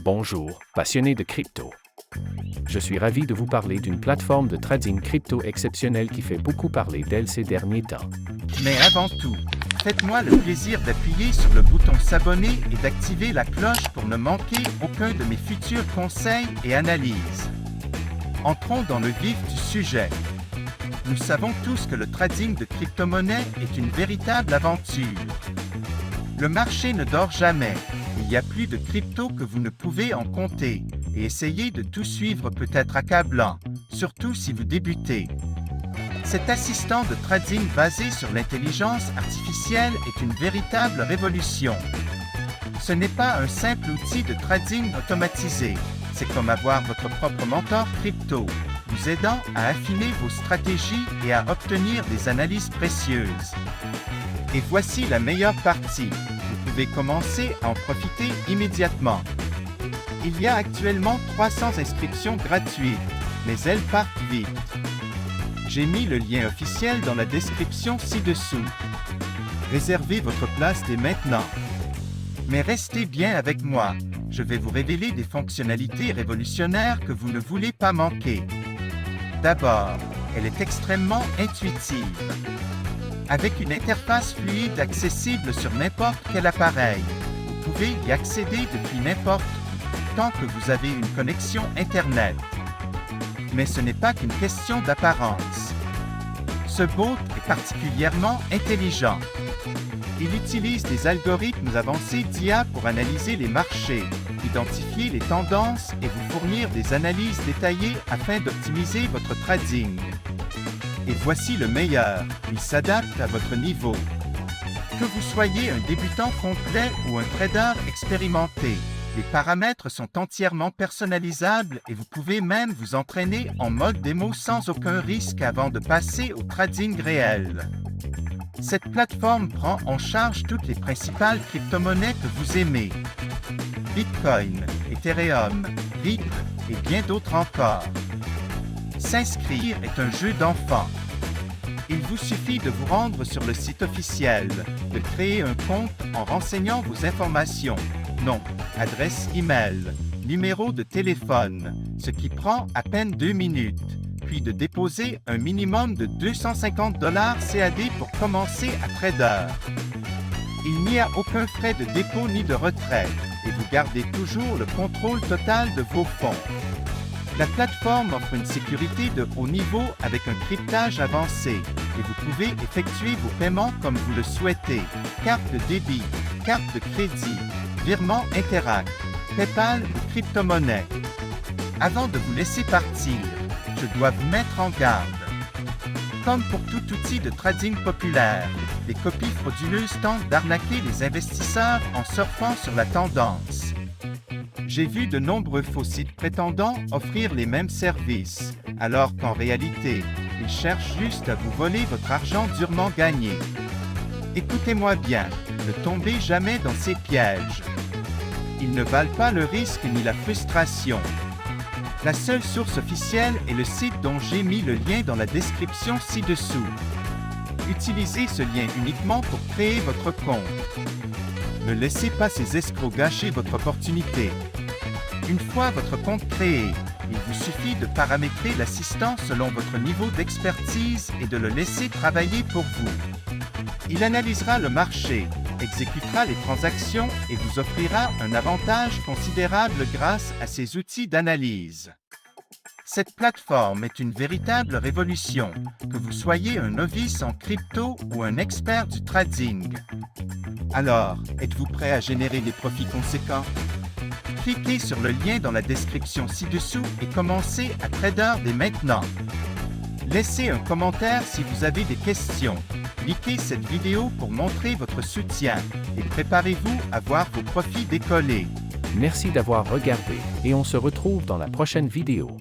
Bonjour, passionnés de crypto. Je suis ravi de vous parler d'une plateforme de trading crypto exceptionnelle qui fait beaucoup parler d'elle ces derniers temps. Mais avant tout, faites-moi le plaisir d'appuyer sur le bouton s'abonner et d'activer la cloche pour ne manquer aucun de mes futurs conseils et analyses. Entrons dans le vif du sujet. Nous savons tous que le trading de crypto-monnaies est une véritable aventure. Le marché ne dort jamais. Il y a plus de crypto que vous ne pouvez en compter, et essayer de tout suivre peut être accablant, surtout si vous débutez. Cet assistant de trading basé sur l'intelligence artificielle est une véritable révolution. Ce n'est pas un simple outil de trading automatisé, c'est comme avoir votre propre mentor crypto, vous aidant à affiner vos stratégies et à obtenir des analyses précieuses. Et voici la meilleure partie. Vous pouvez commencer à en profiter immédiatement. Il y a actuellement 300 inscriptions gratuites, mais elles partent vite. J'ai mis le lien officiel dans la description ci-dessous. Réservez votre place dès maintenant. Mais restez bien avec moi, je vais vous révéler des fonctionnalités révolutionnaires que vous ne voulez pas manquer. D'abord, elle est extrêmement intuitive. Avec une interface fluide accessible sur n'importe quel appareil, vous pouvez y accéder depuis n'importe où, tant que vous avez une connexion Internet. Mais ce n'est pas qu'une question d'apparence. Ce bot est particulièrement intelligent. Il utilise des algorithmes avancés d'IA pour analyser les marchés, identifier les tendances et vous fournir des analyses détaillées afin d'optimiser votre trading. Et voici le meilleur, il s'adapte à votre niveau. Que vous soyez un débutant complet ou un trader expérimenté, les paramètres sont entièrement personnalisables et vous pouvez même vous entraîner en mode démo sans aucun risque avant de passer au trading réel. Cette plateforme prend en charge toutes les principales crypto-monnaies que vous aimez. Bitcoin, Ethereum, Ripple et bien d'autres encore. S'inscrire est un jeu d'enfant. Il vous suffit de vous rendre sur le site officiel, de créer un compte en renseignant vos informations, nom, adresse email, numéro de téléphone, ce qui prend à peine 2 minutes, puis de déposer un minimum de 250 $ CAD pour commencer à trader. Il n'y a aucun frais de dépôt ni de retrait, et vous gardez toujours le contrôle total de vos fonds. La plateforme offre une sécurité de haut niveau avec un cryptage avancé et vous pouvez effectuer vos paiements comme vous le souhaitez. Carte de débit, carte de crédit, virement Interac, PayPal ou crypto-monnaie. Avant de vous laisser partir, je dois vous mettre en garde. Comme pour tout outil de trading populaire, les copies frauduleuses tentent d'arnaquer les investisseurs en surfant sur la tendance. J'ai vu de nombreux faux sites prétendant offrir les mêmes services, alors qu'en réalité, ils cherchent juste à vous voler votre argent durement gagné. Écoutez-moi bien, ne tombez jamais dans ces pièges. Ils ne valent pas le risque ni la frustration. La seule source officielle est le site dont j'ai mis le lien dans la description ci-dessous. Utilisez ce lien uniquement pour créer votre compte. Ne laissez pas ces escrocs gâcher votre opportunité. Une fois votre compte créé, il vous suffit de paramétrer l'assistant selon votre niveau d'expertise et de le laisser travailler pour vous. Il analysera le marché, exécutera les transactions et vous offrira un avantage considérable grâce à ses outils d'analyse. Cette plateforme est une véritable révolution, que vous soyez un novice en crypto ou un expert du trading. Alors, êtes-vous prêt à générer des profits conséquents? Cliquez sur le lien dans la description ci-dessous et commencez à trader dès maintenant. Laissez un commentaire si vous avez des questions. Likez cette vidéo pour montrer votre soutien et préparez-vous à voir vos profits décoller. Merci d'avoir regardé et on se retrouve dans la prochaine vidéo.